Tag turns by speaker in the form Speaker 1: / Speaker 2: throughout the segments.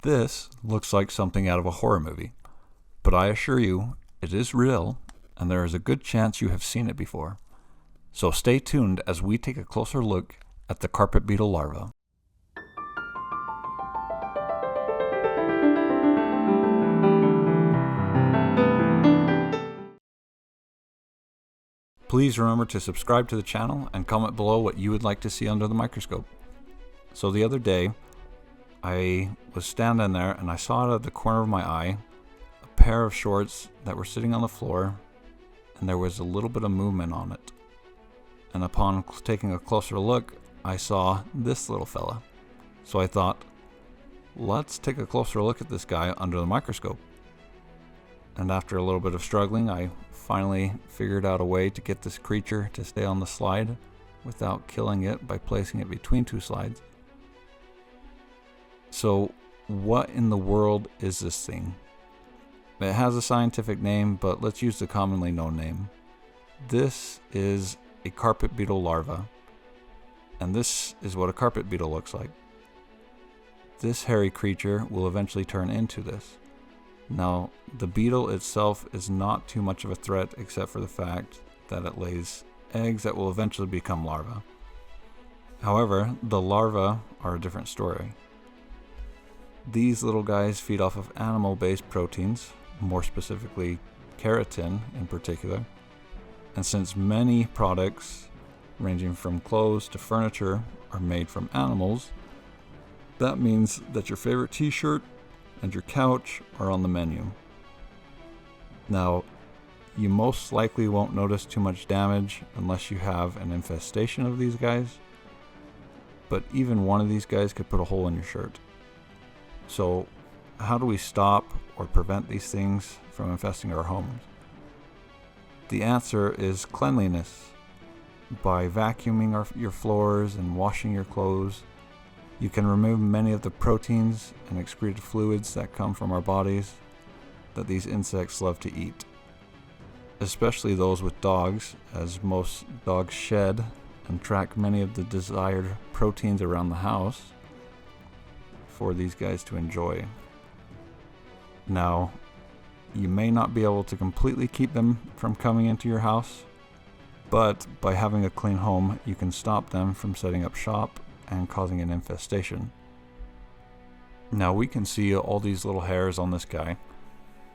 Speaker 1: This looks like something out of a horror movie, but I assure you it is real, and there is a good chance you have seen it before. So stay tuned as we take a closer look at the carpet beetle larva. Please remember to subscribe to the channel and comment below what you would like to see under the microscope. So the other day, I was standing there and I saw out of the corner of my eye a pair of shorts that were sitting on the floor, and there was a little bit of movement on it. And upon taking a closer look, I saw this little fella. So I thought, let's take a closer look at this guy under the microscope. And after a little bit of struggling, I finally figured out a way to get this creature to stay on the slide without killing it by placing it between two slides. So what in the world is this thing? It has a scientific name, but let's use the commonly known name. This is a carpet beetle larva, and this is what a carpet beetle looks like. This hairy creature will eventually turn into this. Now, the beetle itself is not too much of a threat except for the fact that it lays eggs that will eventually become larvae. However, the larvae are a different story. These little guys feed off of animal-based proteins, more specifically keratin in particular. And since many products, ranging from clothes to furniture, are made from animals, that means that your favorite t-shirt and your couch are on the menu. Now, you most likely won't notice too much damage unless you have an infestation of these guys, but even one of these guys could put a hole in your shirt. So, how do we stop or prevent these things from infesting our homes? The answer is cleanliness. By vacuuming your floors and washing your clothes, you can remove many of the proteins and excreted fluids that come from our bodies that these insects love to eat. Especially those with dogs, as most dogs shed and track many of the desired proteins around the house for these guys to enjoy. Now, you may not be able to completely keep them from coming into your house, but by having a clean home, you can stop them from setting up shop and causing an infestation. Now we can see all these little hairs on this guy.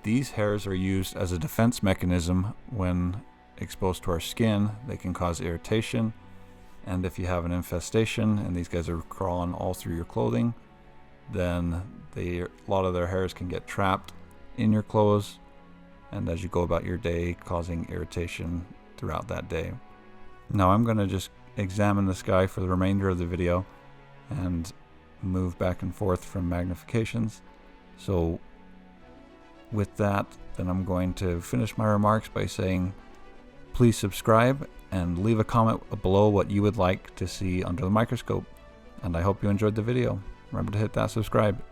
Speaker 1: These hairs are used as a defense mechanism when exposed to our skin. They can cause irritation, and if you have an infestation and these guys are crawling all through your clothing, then a lot of their hairs can get trapped in your clothes, and as you go about your day, causing irritation throughout that day. Now I'm going to just examine this guy for the remainder of the video and move back and forth from magnifications. So with that, then I'm going to finish my remarks by saying please subscribe and leave a comment below what you would like to see under the microscope. And I hope you enjoyed the video. Remember to hit that subscribe.